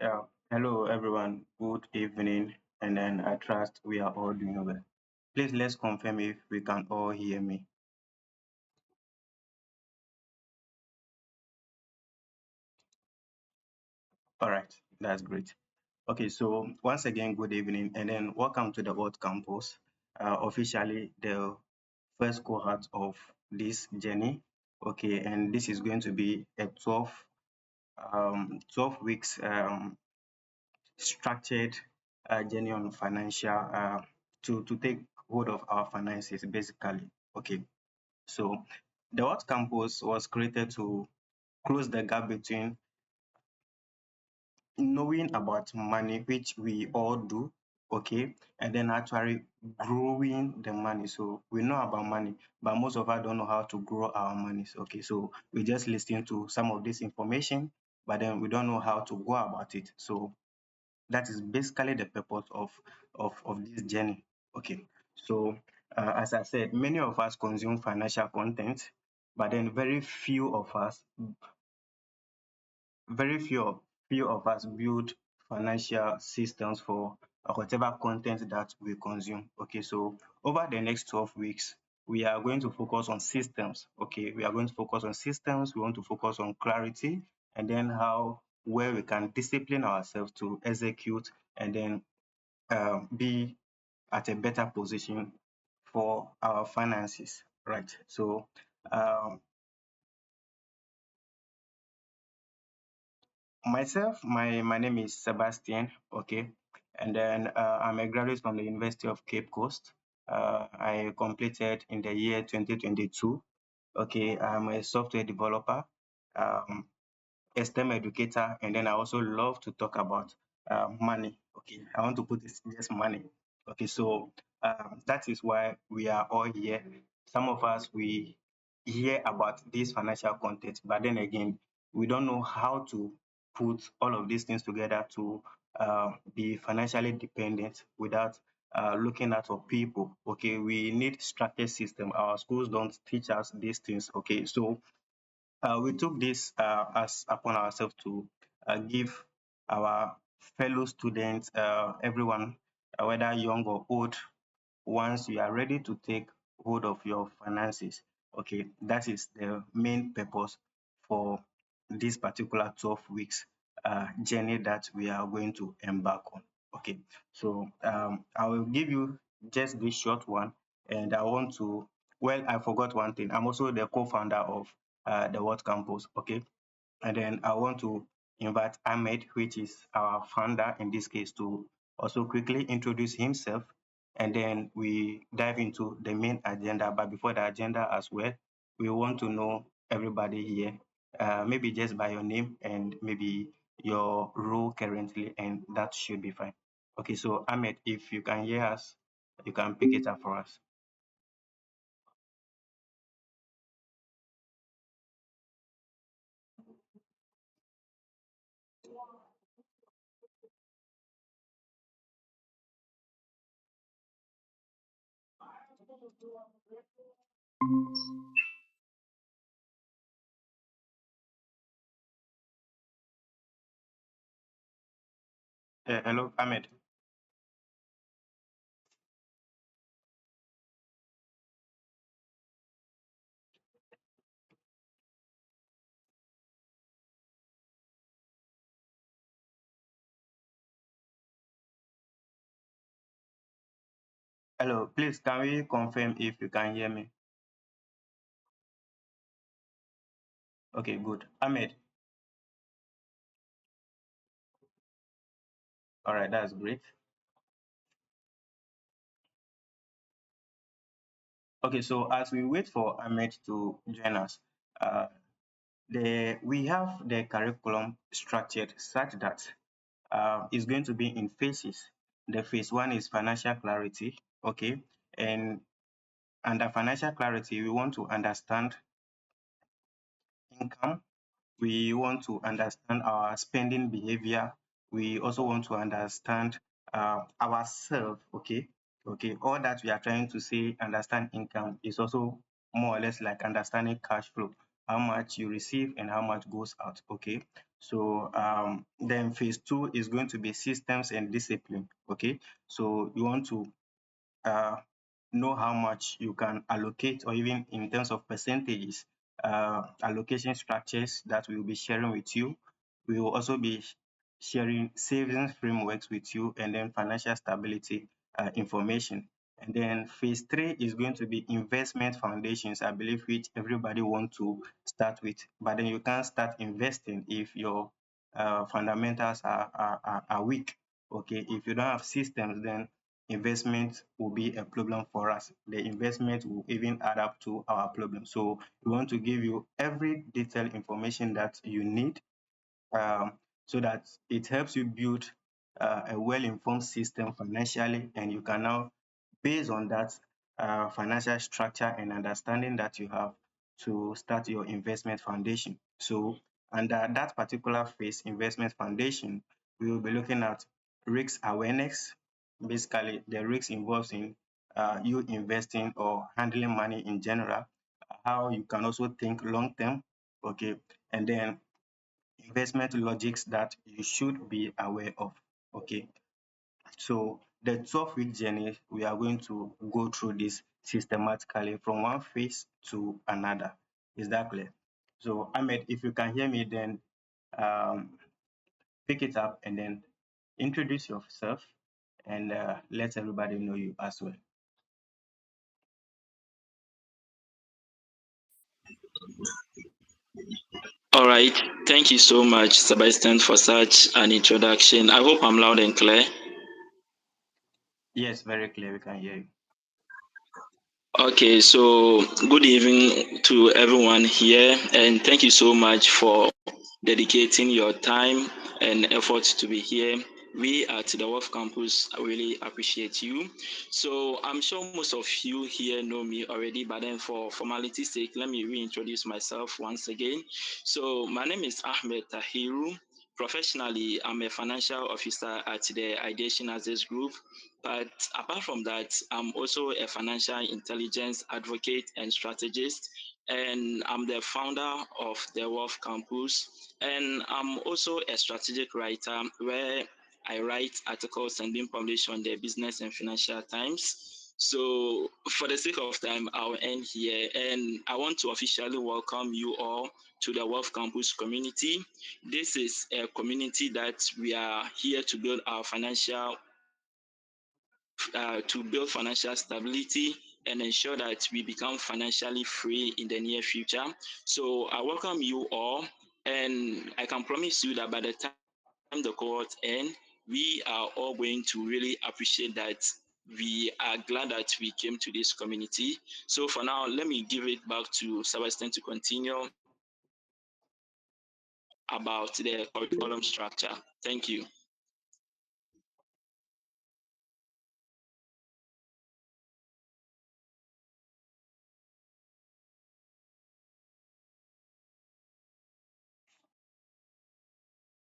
Yeah. Hello, everyone. Good evening. And then I trust we are all doing well. Please let's confirm if we can all hear me. All right. That's great. Okay. So once again, good evening. And then welcome to the World Campus, officially the first cohort of this journey. Okay. And this is going to be a 12 weeks structured journey on financial to take hold of our finances basically. Okay. So the What Campus was created to close the gap between knowing about money, which we all do, okay, and then actually growing the money. So we know about money, but most of us don't know how to grow our money. Okay, so we just listen to some of this information, but then we don't know how to go about it. So that is basically the purpose of this journey. Okay, so as I said, many of us consume financial content, but then very few of us build financial systems for whatever content that we consume. Okay, so over the next 12 weeks, we are going to focus on systems. Okay, we are going to focus on systems. We want to focus on clarity, and then how where we can discipline ourselves to execute and then be at a better position for our finances. Right. So um, myself, my name is Sebastian. Okay, and then I'm a graduate from the University of Cape Coast. I completed in the year 2022. Okay, I'm a software developer. Um, a STEM educator, and then I also love to talk about money. Okay, I want to put this just money. Okay, so that is why we are all here. Some of us we hear about this financial content, but then again, we don't know how to put all of these things together to be financially dependent without looking at our people. Okay, we need structured system. Our schools don't teach us these things. Okay, so we took this as upon ourselves to give our fellow students, everyone, whether young or old, once you are ready to take hold of your finances. Okay, that is the main purpose for this particular 12 weeks journey that we are going to embark on. Okay, so I will give you just this short one, and I want to, well, I forgot one thing. I'm also the co-founder of the World Campus. Okay, and then I want to invite Ahmed, which is our founder in this case, to also quickly introduce himself. And then we dive into the main agenda. But before the agenda as well, we want to know everybody here, maybe just by your name and maybe your role currently, and that should be fine. Okay, so Ahmed, if you can hear us, you can pick it up for us. Hello, Ahmed. Hello, please can we confirm if you can hear me? Okay, good. Ahmed, all right, that's great. Okay, so as we wait for Ahmed to join us, uh, we have the curriculum structured such that it's going to be in phases. The phase one is financial clarity, okay, and under financial clarity, we want to understand income. We want to understand our spending behavior. We also want to understand ourselves. Okay, okay. All that we are trying to say, understand income is also more or less like understanding cash flow. how much you receive and how much goes out. Okay. So then phase two is going to be systems and discipline. Okay. So you want to uh, know how much you can allocate, or even in terms of percentages, allocation structures that we'll be sharing with you. We will also be sharing savings frameworks with you, and then financial stability information. And then phase three is going to be investment foundations, I believe, which everybody want to start with. But then you can't start investing if your fundamentals are weak. Okay, if you don't have systems, then investment will be a problem for us. The investment will even add up to our problem. So we want to give you every detailed information that you need, um, so that it helps you build a well-informed system financially, and you can now, based on that financial structure and understanding that you have, to start your investment foundation. So under that particular phase, investment foundation, we will be looking at risk awareness. Basically, the risk involves in you investing or handling money in general, how you can also think long term. Okay. And then investment logics that you should be aware of. Okay. So the 12-week journey, we are going to go through this systematically from one phase to another. Is that clear? So Ahmed, if you can hear me, then um, pick it up and then introduce yourself, and let everybody know you as well. All right. Thank you so much, Sebastian, for such an introduction. I hope I'm loud and clear. Yes, very clear. We can hear you. Okay, so good evening to everyone here, and thank you so much for dedicating your time and effort to be here. We at the Wolf Campus really appreciate you. So I'm sure most of you here know me already, but then for formality's sake, let me reintroduce myself once again. So my name is Ahmed Tahiru. Professionally, I'm a financial officer at the Ideation Access Group. But apart from that, I'm also a financial intelligence advocate and strategist, and I'm the founder of the Wealth Campus. And I'm also a strategic writer where I write articles and being published on the Business and Financial Times. So, for the sake of time, I'll end here. And I want to officially welcome you all to the Wealth Campus community. This is a community that we are here to build financial stability and ensure that we become financially free in the near future. So I welcome you all, and I can promise you that by the time the cohort end, we are all going to really appreciate that. We are glad that we came to this community. So for now, let me give it back to Sebastian to continue about the curriculum structure. Thank you.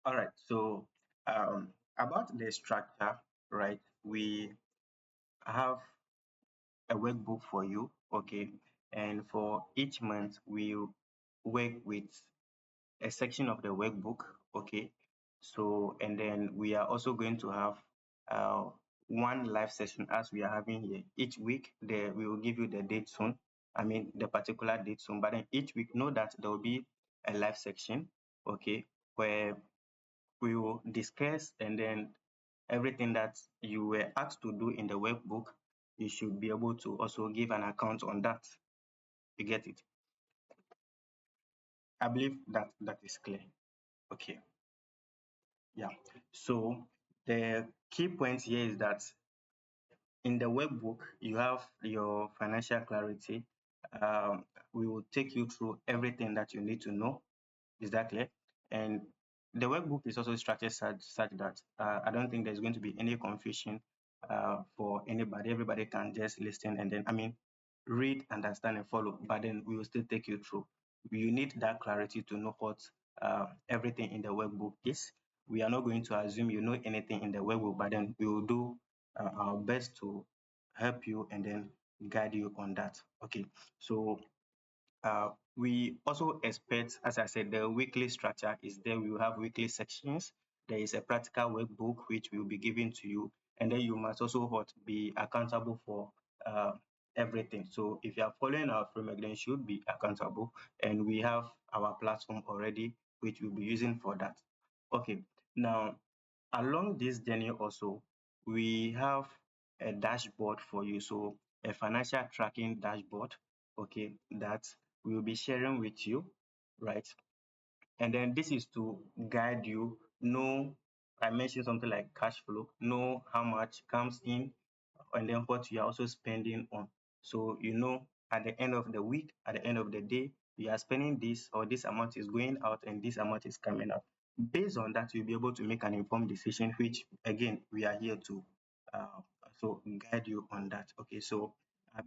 All right. So about the structure, right? We have a workbook for you, okay? And for each month, we work with a section of the workbook, okay? So, and then we are also going to have uh, one live session as we are having here. Each week, we will give you the date soon. I mean, the particular date soon. But then each week, know that there will be a live section, okay, where we will discuss, and then everything that you were asked to do in the workbook, you should be able to also give an account on that. You get it? I believe that that is clear. Okay. Yeah. So the key point here is that in the workbook, you have your financial clarity. We will take you through everything that you need to know. Is that clear? And the workbook is also structured such that I don't think there's going to be any confusion for anybody. Everybody can just listen and then, I mean, read, understand, and follow. But then we will still take you through. You need that clarity to know what everything in the workbook is. We are not going to assume you know anything in the workbook, but then we will do our best to help you and then guide you on that. Okay. So We also expect, as I said, the weekly structure is there. We will have weekly sections. There is a practical workbook which will be given to you, and then you must also be accountable for everything. So if you are following our framework, then you should be accountable, and we have our platform already, which we'll be using for that. Okay, now along this journey also, we have a dashboard for you. So a financial tracking dashboard, okay, that we'll be sharing with you, right? And then this is to guide you, know, I mentioned something like cash flow, know how much comes in and then what you are also spending on. So you know at the end of the week, at the end of the day, you are spending this or this amount is going out and this amount is coming out. Based on that, you'll be able to make an informed decision, which again we are here to uh, so guide you on that. Okay, so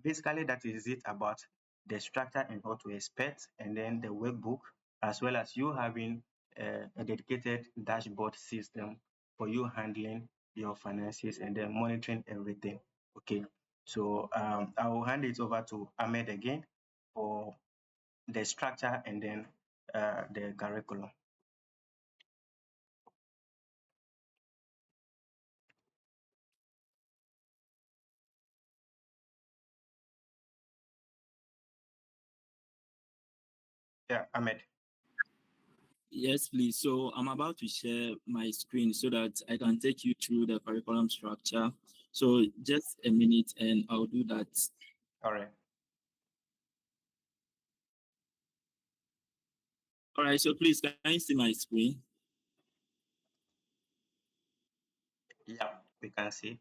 basically that is it about the structure and what to expect, and then the workbook, as well as you having a dedicated dashboard system for you handling your finances and then monitoring everything. Okay, so I will hand it over to Ahmed again for the structure and then the curriculum. Yeah, Ahmed. Yes, please. So I'm about to share my screen so that I can take you through the curriculum structure. So just a minute and I'll do that. All right. All right, so please, can you see my screen? Yeah, we can see.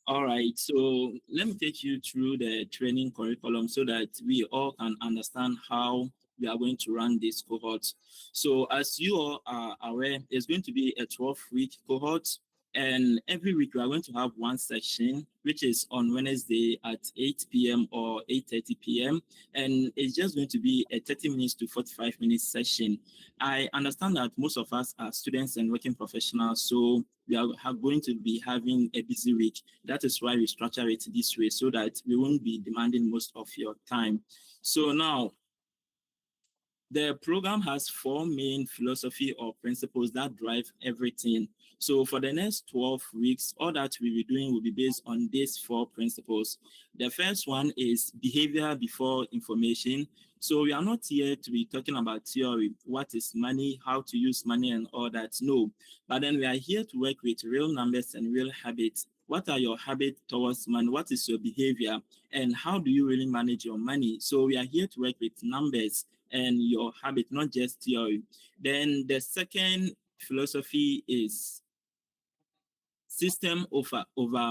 All right, so let me take you through the training curriculum so that we all can understand how we are going to run this cohort. So as you all are aware, it's going to be a 12-week cohort. And every week we are going to have one section, which is on Wednesday at 8 p.m. or 8:30 p.m. And it's just going to be a 30 minutes to 45 minutes session. I understand that most of us are students and working professionals, so we are going to be having a busy week. That is why we structure it this way so that we won't be demanding most of your time. So now, the program has four main philosophy or principles that drive everything. So for the next 12 weeks, all that we'll be doing will be based on these four principles. The first one is behavior before information. So we are not here to be talking about theory, what is money, how to use money and all that. No, but then we are here to work with real numbers and real habits. What are your habits towards money? What is your behavior? And how do you really manage your money? So we are here to work with numbers and your habit, not just theory. Then the second philosophy is system over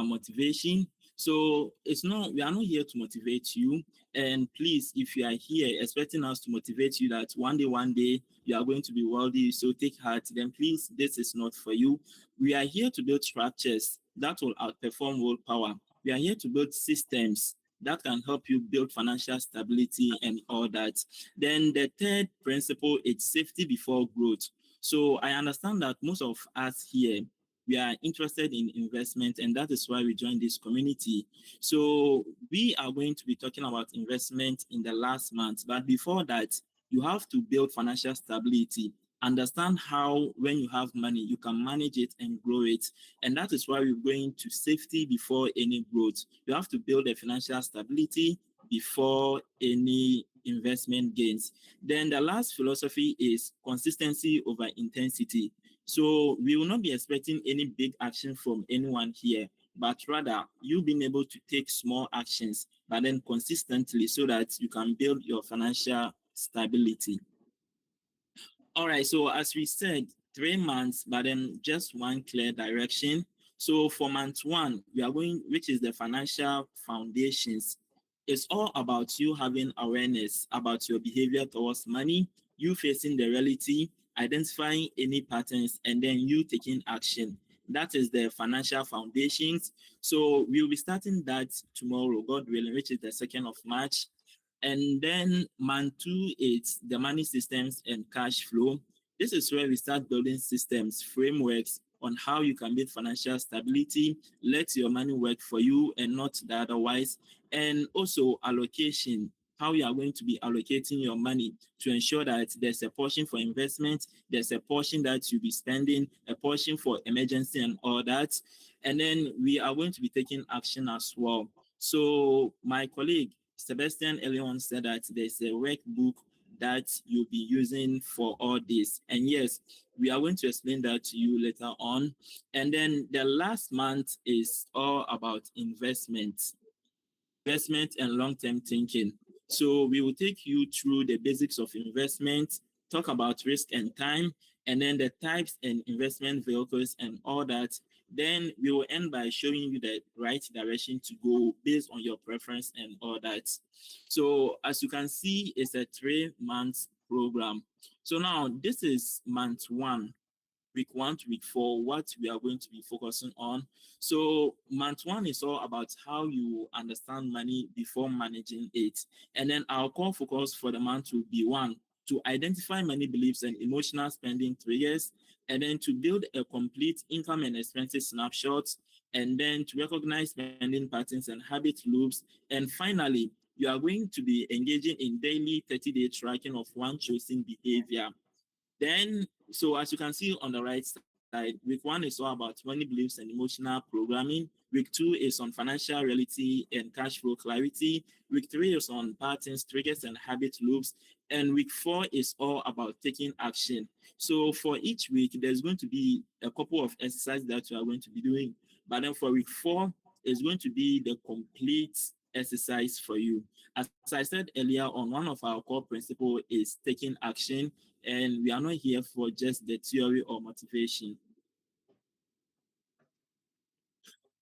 motivation. So it's not, we are not here to motivate you. And please, if you are here expecting us to motivate you that one day you are going to be wealthy, so take heart, then please, this is not for you. We are here to build structures that will outperform willpower. We are here to build systems that can help you build financial stability and all that. Then the third principle is safety before growth. So I understand that most of us here, we are interested in investment, and that is why we joined this community. So we are going to be talking about investment in the last month. But before that, you have to build financial stability. Understand how, when you have money, you can manage it and grow it. And that is why we're going to safety before any growth. You have to build a financial stability before any investment gains. Then the last philosophy is consistency over intensity. So we will not be expecting any big action from anyone here, but rather you being able to take small actions, but then consistently so that you can build your financial stability. All right, so as we said, 3 months, but then just one clear direction. So for month one, we are going, which is the financial foundations. It's all about you having awareness about your behavior towards money, you facing the reality, identifying any patterns, and then you taking action. That is the financial foundations. So we'll be starting that tomorrow, God willing, which is the 2nd of March. And then month two is the money systems and cash flow. This is where we start building systems, frameworks on how you can build financial stability, let your money work for you and not the otherwise. And also allocation, how you are going to be allocating your money to ensure that there's a portion for investment, there's a portion that you'll be spending, a portion for emergency and all that. And then we are going to be taking action as well. So my colleague Sebastian earlier on said that there's a workbook that you'll be using for all this. And yes, we are going to explain that to you later on. And then the last month is all about investment and long-term thinking. So we will take you through the basics of investment, talk about risk and time, and then the types and investment vehicles and all that. Then we will end by showing you the right direction to go based on your preference and all that. So as you can see, it's a 3-month program. So now this is month 1, week 1 to week 4, what we are going to be focusing on. So month 1 is all about how you understand money before managing it. And then our core focus for the month will be 1, to identify money beliefs and emotional spending triggers, and then to build a complete income and expenses snapshot, and then to recognize spending patterns and habit loops. And finally, you are going to be engaging in daily 30-day tracking of one chosen behavior. Then, so as you can see on the right side, week 1 is all about money beliefs and emotional programming. Week 2 is on financial reality and cash flow clarity. Week 3 is on patterns, triggers, and habit loops. And week 4 is all about taking action. So for each week, there's going to be a couple of exercises that you are going to be doing. But then for week 4, it's going to be the complete exercise for you. As I said earlier on, one of our core principles is taking action, and we are not here for just the theory or motivation.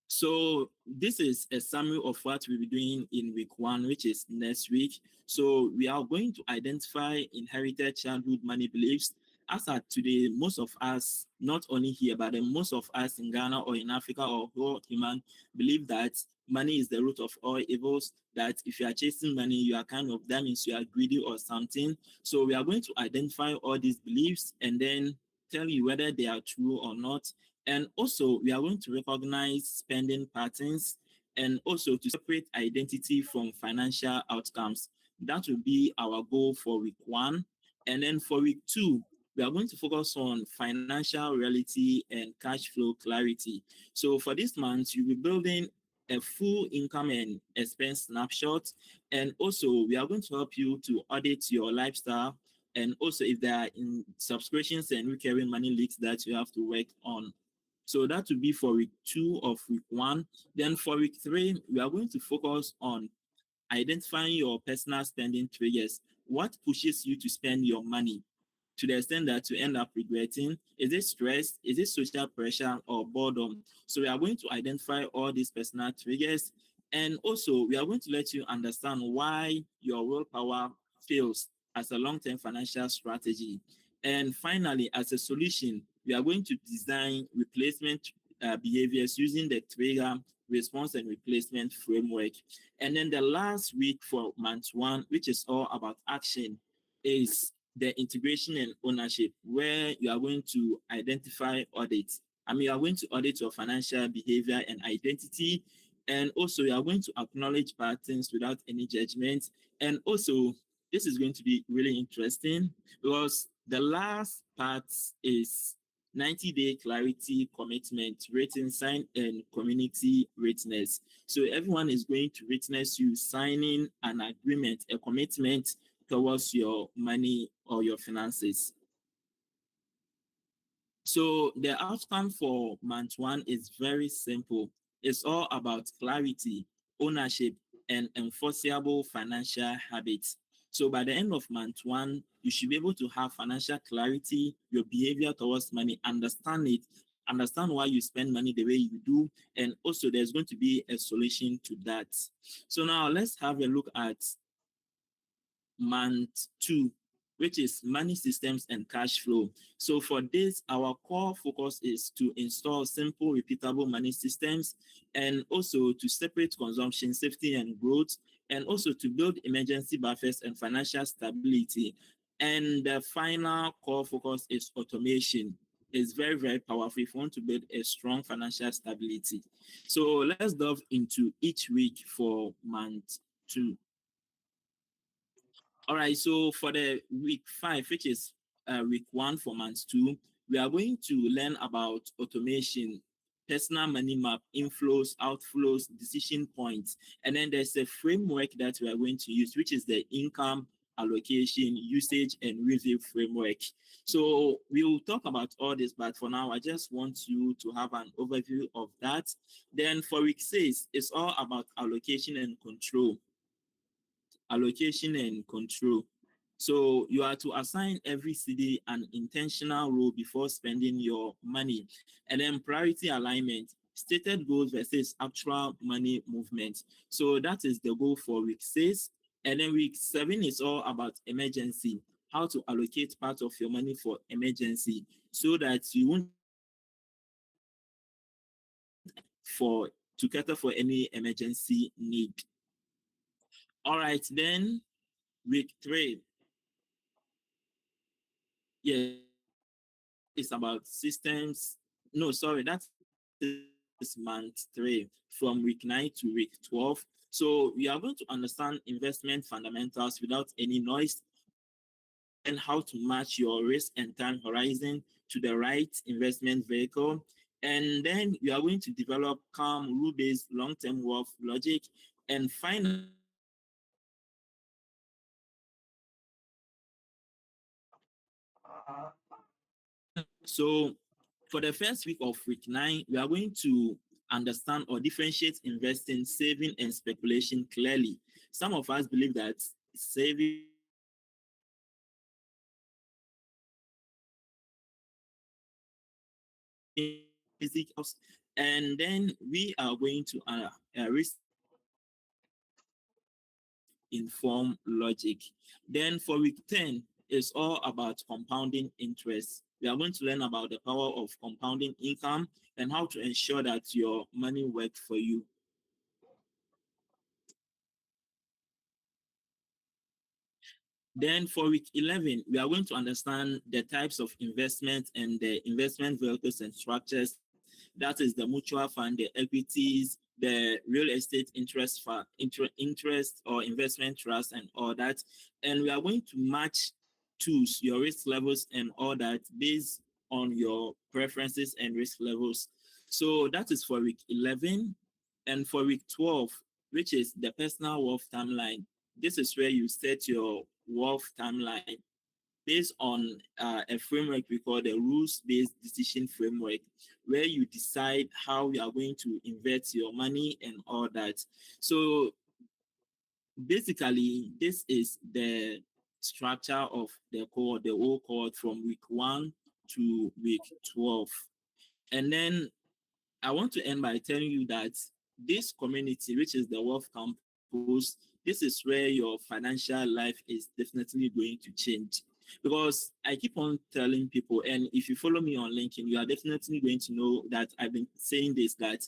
So this is a summary of what we'll be doing in week 1, which is next week. So we are going to identify inherited childhood money beliefs. As at today, most of us, not only here, but then most of us in Ghana or in Africa or whole human, believe that money is the root of all evils, that if you are chasing money, you are that means you are greedy or something. So we are going to identify all these beliefs and then tell you whether they are true or not. And also, we are going to recognize spending patterns and also to separate identity from financial outcomes. That will be our goal for week 1. And then for week 2, we are going to focus on financial reality and cash flow clarity. So for this month, you'll be building a full income and expense snapshot. And also, we are going to help you to audit your lifestyle. And also, if there are subscriptions and recurring money leaks that you have to work on. So that will be for week 2 of week 1. Then for week 3, we are going to focus on identifying your personal spending triggers. What pushes you to spend your money to the extent that you end up regretting? Is it stress? Is it social pressure or boredom? So we are going to identify all these personal triggers. And also, we are going to let you understand why your willpower fails as a long-term financial strategy. And finally, as a solution, we are going to design replacement behaviors using the trigger, response, and replacement framework. And then the last week for month 1, which is all about action, is the integration and ownership, where you are going to identify audits. You are going to audit your financial behavior and identity. And also, you are going to acknowledge patterns without any judgment. And also, this is going to be really interesting because the last part is 90-day clarity, commitment, written, sign, and community witness. So everyone is going to witness you signing an agreement, a commitment towards your money or your finances. So the outcome for month 1 is very simple. It's all about clarity, ownership, and enforceable financial habits. So by the end of month 1, you should be able to have financial clarity, your behavior towards money, understand it, understand why you spend money the way you do, and also there's going to be a solution to that. So now let's have a look at month 2, which is money systems and cash flow. So for this, our core focus is to install simple, repeatable money systems, and also to separate consumption, safety, and growth, and also to build emergency buffers and financial stability. And the final core focus is automation. is very, very powerful if you want to build a strong financial stability. So let's delve into each week for month 2. All right, so for the week 5, which is week 1 for month 2, we are going to learn about automation, personal money map, inflows, outflows, decision points. And then there's a framework that we are going to use, which is the income, allocation, usage, and review framework. So we will talk about all this, but for now, I just want you to have an overview of that. Then for week 6, it's all about allocation and control. Allocation and control. So you are to assign every CD an intentional role before spending your money. And then priority alignment, stated goals versus actual money movement. So that is the goal for week 6. And then week 7 is all about emergency, how to allocate part of your money for emergency so that you won't for to cater for any emergency need. All right, then week 3. Yes, it's about systems. No, sorry, that is month 3 from week 9 to week 12. So we are going to understand investment fundamentals without any noise and how to match your risk and time horizon to the right investment vehicle. And then we are going to develop calm, rule-based long-term wealth logic. And finally, so for the first week of week 9, we are going to understand or differentiate investing, saving, and speculation clearly. Some of us believe that saving physics, and then we are going to risk inform logic. Then for week 10, it's all about compounding interest. We are going to learn about the power of compounding income and how to ensure that your money works for you. Then for week 11, we are going to understand the types of investment and the investment vehicles and structures. That is the mutual fund, the equities, the real estate interest or investment trust and all that. And we are going to match tools, your risk levels and all that based on your preferences and risk levels. So that is for week 11. And for week 12, which is the personal wealth timeline, this is where you set your wealth timeline based on a framework we call the rules-based decision framework, where you decide how you are going to invest your money and all that. So basically, this is the structure of the cohort, the whole cohort from week 1 to week 12. And then I want to end by telling you that this community, which is the Wealth Campus, this is where your financial life is definitely going to change. Because I keep on telling people, and if you follow me on LinkedIn, you are definitely going to know that I've been saying this, that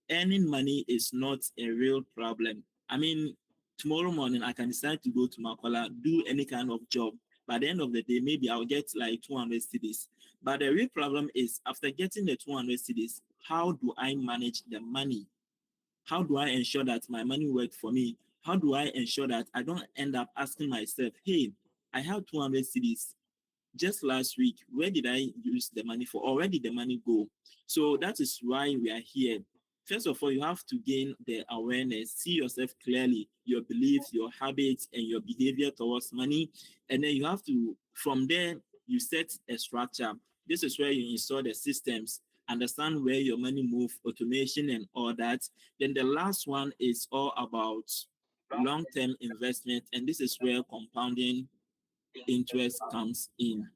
earning money is not a real problem. I mean, tomorrow morning, I can decide to go to Makola, do any kind of job. By the end of the day, maybe I'll get like 200 cedis. But the real problem is after getting the 200 cedis, how do I manage the money? How do I ensure that my money works for me? How do I ensure that I don't end up asking myself, hey, I have 200 cedis just last week, where did I use the money for? Or where did the money go? So that is why we are here. First of all, you have to gain the awareness, see yourself clearly, your beliefs, your habits, and your behavior towards money. And then you have to, from there, you set a structure. This is where you install the systems, understand where your money moves, automation, and all that. Then the last one is all about long-term investment. And this is where compounding interest comes in.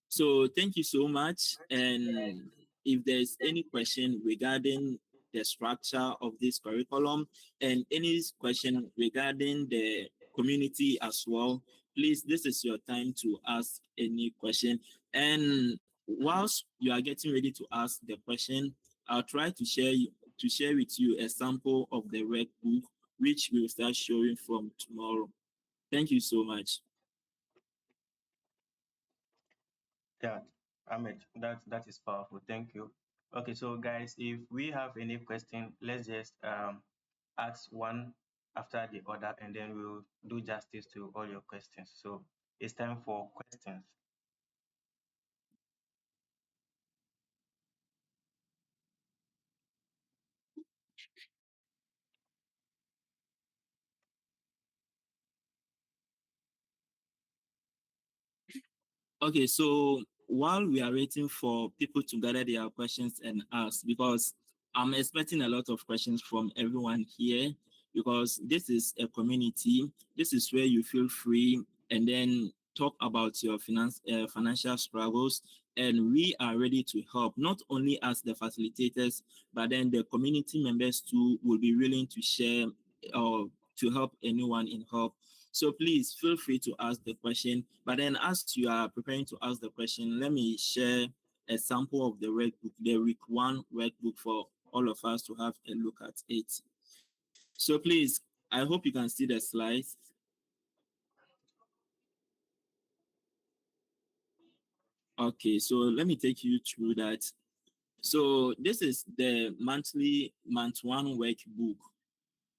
So thank you so much. And if there's any question regarding the structure of this curriculum and any question regarding the community as well, please, this is your time to ask any question. And whilst you are getting ready to ask the question, I'll try to share with you a sample of the workbook, which we'll start showing from tomorrow. Thank you so much. Yeah. Ahmed, that is powerful. Thank you. Okay, so guys, if we have any question, let's just ask one after the other, and then we'll do justice to all your questions. So it's time for questions. Okay, so while we are waiting for people to gather their questions and ask, because I'm expecting a lot of questions from everyone here, because this is a community. This is where you feel free and then talk about your financial struggles. And we are ready to help, not only as the facilitators, but then the community members too will be willing to share or to help anyone in help. So please feel free to ask the question. But then as you are preparing to ask the question, let me share a sample of the workbook, the week 1 workbook for all of us to have a look at it. So please, I hope you can see the slides. Okay, so let me take you through that. So this is the month 1 workbook.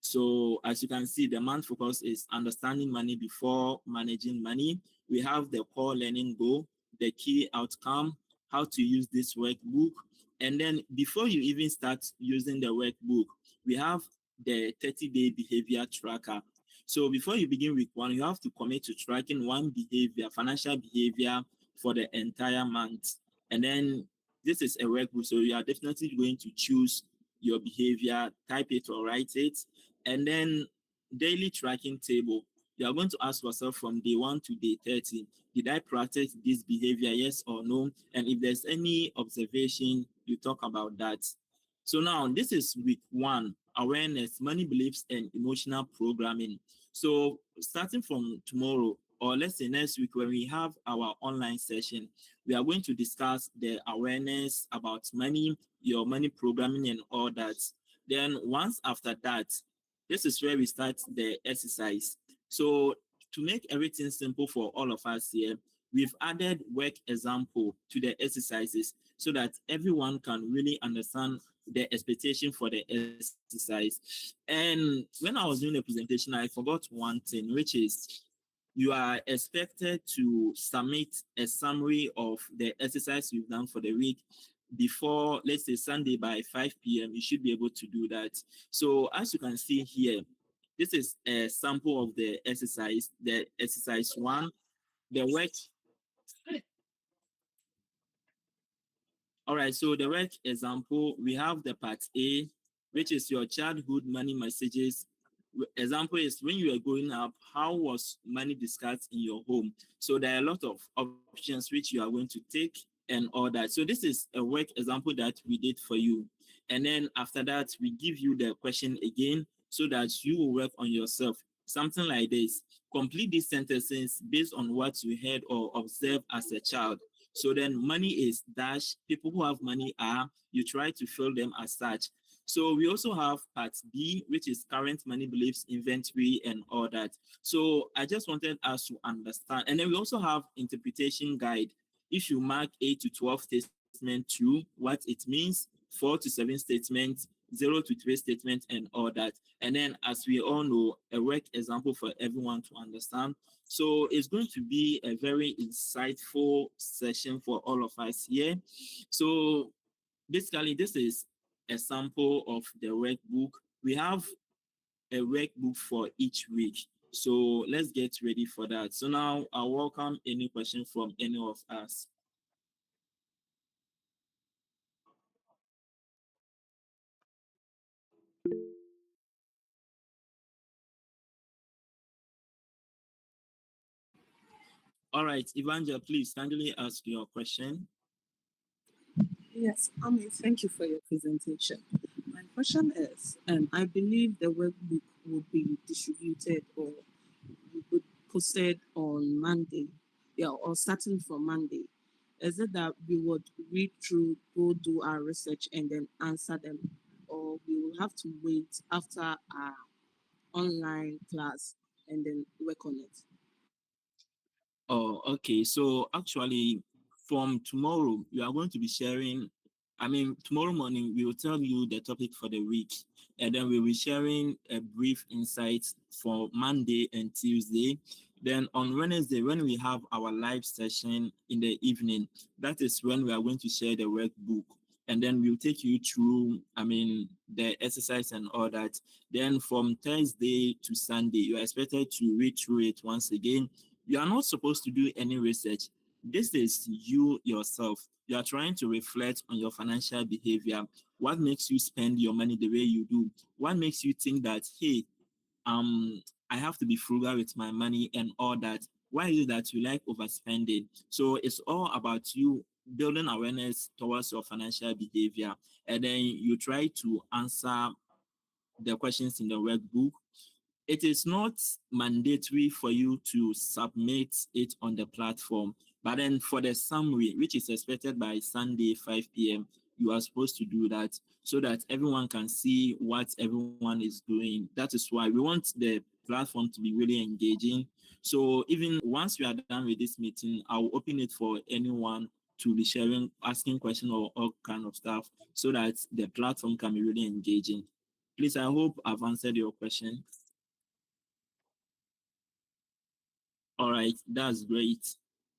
So as you can see, the month focus is understanding money before managing money. We have the core learning goal, the key outcome, how to use this workbook. And then before you even start using the workbook, we have the 30-day behavior tracker. So before you begin week 1, you have to commit to tracking one behavior, financial behavior for the entire month. And then this is a workbook, so you are definitely going to choose your behavior, type it or write it. And then daily tracking table. You are going to ask yourself from day 1 to day 30, did I practice this behavior, yes or no? And if there's any observation, you talk about that. So now this is week 1, awareness, money beliefs, and emotional programming. So starting from tomorrow, or let's say next week, when we have our online session, we are going to discuss the awareness about money, your money programming, and all that. Then once after that, this is where we start the exercise. So to make everything simple for all of us here, we've added work example to the exercises so that everyone can really understand the expectation for the exercise. And when I was doing the presentation, I forgot one thing, which is you are expected to submit a summary of the exercise you've done for the week before, let's say, Sunday by 5 p.m. You should be able to do that. So as you can see here, this is a sample of the exercise 1, the work. All right, so the work example, we have the part A, which is your childhood money messages. Example is when you were growing up, how was money discussed in your home? So there are a lot of options which you are going to take and all that. So this is a work example that we did for you. And then after that, we give you the question again so that you will work on yourself. Something like this. Complete these sentences based on what you heard or observed as a child. So then money is dash, people who have money are, you try to fill them as such. So we also have part B, which is current money beliefs, inventory, and all that. So I just wanted us to understand. And then we also have interpretation guide. If you mark 8 to 12 statement true, what it means, 4 to 7 statements, 0 to 3 statements, and all that. And then, as we all know, a work example for everyone to understand. So it's going to be a very insightful session for all of us here. So basically, this is a sample of the workbook. We have a workbook for each week. So let's get ready for that. So now I welcome any question from any of us. All right, Evangel, please kindly ask your question. Yes, Ami, thank you for your presentation. My question is, I believe the workbook would be distributed or would posted on Monday, or starting from Monday. Is it that we would read through, go do our research, and then answer them, or we will have to wait after our online class and then work on it? Oh, okay. So actually, from tomorrow, we are going to be sharing. Tomorrow morning, we will tell you the topic for the week, and then we'll be sharing a brief insight for Monday and Tuesday. Then on Wednesday, when we have our live session in the evening, that is when we are going to share the workbook. And then we'll take you through, the exercise and all that. Then from Thursday to Sunday, you are expected to read through it once again. You are not supposed to do any research. This is you yourself. You are trying to reflect on your financial behavior. What makes you spend your money the way you do? What makes you think that, hey, I have to be frugal with my money and all that? Why is it that you like overspending? So it's all about you building awareness towards your financial behavior. And then you try to answer the questions in the workbook. It is not mandatory for you to submit it on the platform, but then for the summary, which is expected by Sunday 5 p.m., you are supposed to do that so that everyone can see what everyone is doing. That is why we want the platform to be really engaging. So even once we are done with this meeting, I'll open it for anyone to be sharing, asking questions or all kind of stuff so that the platform can be really engaging. Please, I hope I've answered your question. All right, that's great.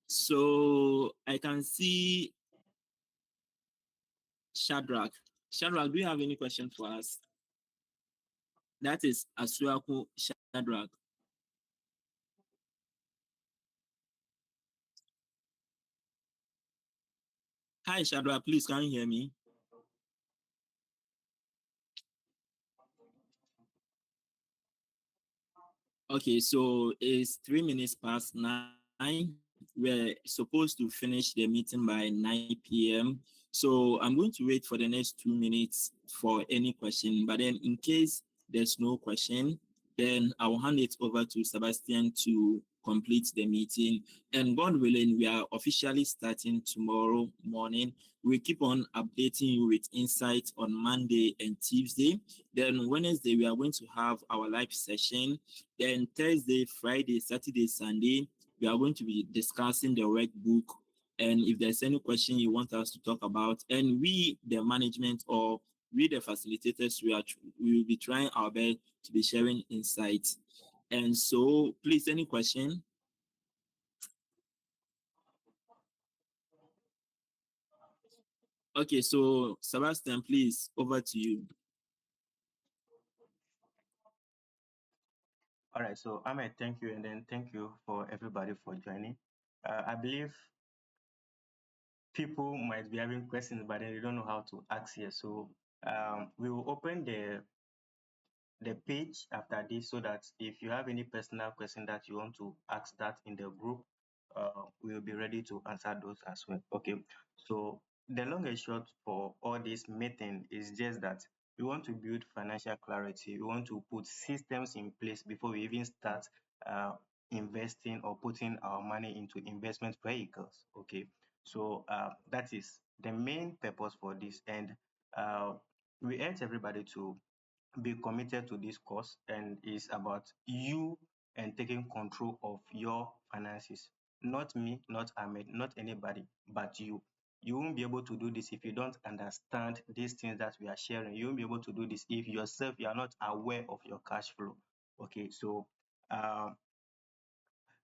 So I can see Shadrach. Shadrach, do you have any question for us? That is Asuaku Shadrach. Hi, Shadrach, please, can you hear me? Okay, so it's 3 minutes past 9. We're supposed to finish the meeting by 9 p.m. So I'm going to wait for the next 2 minutes for any question. But then in case there's no question, then I'll hand it over to Sebastian to complete the meeting. And God willing, we are officially starting tomorrow morning. We keep on updating you with insights on Monday and Tuesday. Then Wednesday, we are going to have our live session. Then Thursday, Friday, Saturday, Sunday, we are going to be discussing the workbook. And if there's any question you want us to talk about, and we, the management or we, the facilitators, we will be trying our best to be sharing insights. And so, please, any question? Okay, so Sebastian, please, over to you. All right, so Ahmed, thank you, and then thank you for everybody for joining. I believe people might be having questions, but they don't know how to ask here. So we will open the page after this so that if you have any personal question that you want to ask that in the group, we'll be ready to answer those as well. Okay, so the long and short for all this meeting is just that we want to build financial clarity. We want to put systems in place before we even start investing or putting our money into investment vehicles. Okay, so that is the main purpose for this, and we urge everybody to be committed to this course, and it's about you and taking control of your finances. Not me, not Ahmed, not anybody, but you. You won't be able to do this if you don't understand these things that we are sharing. You won't be able to do this if yourself you are not aware of your cash flow. Okay, so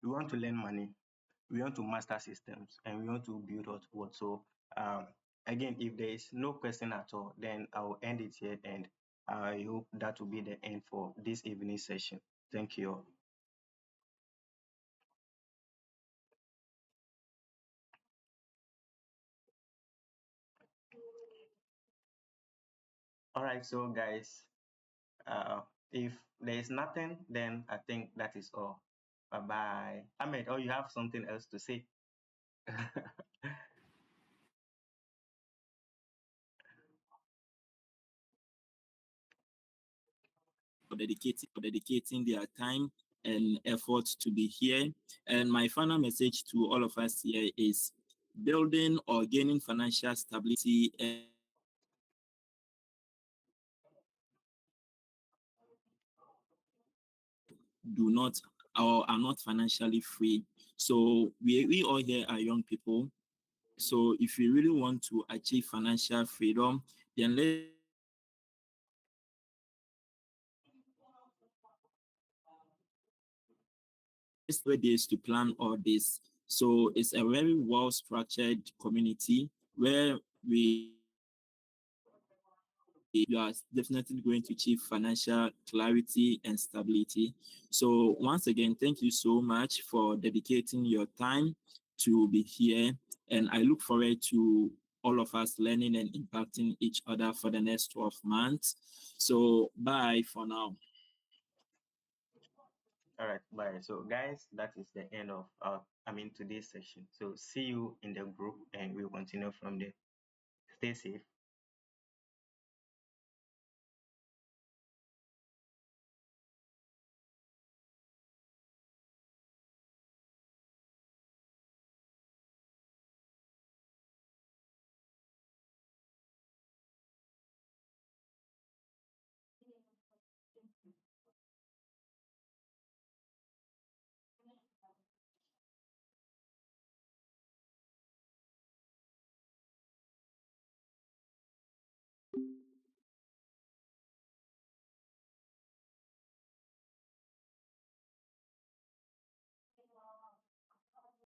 we want to learn money, we want to master systems, and we want to build what. So again, if there is no question at all, then I will end it here, and I hope that will be the end for this evening session. Thank you. All right, so guys, if there is nothing, then I think that is all. Bye bye. Ahmed, oh, you have something else to say? Dedicating their time and effort to be here. And my final message to all of us here is building or gaining financial stability and do not or are not financially free. So we all here are young people. So if you really want to achieve financial freedom, then let's days to plan all this. So it's a very well structured community where you are definitely going to achieve financial clarity and stability. So once again, thank you so much for dedicating your time to be here. And I look forward to all of us learning and impacting each other for the next 12 months. So bye for now. All right, bye. So, guys, that is the end of today's session. So, see you in the group, and we'll continue from there. Stay safe.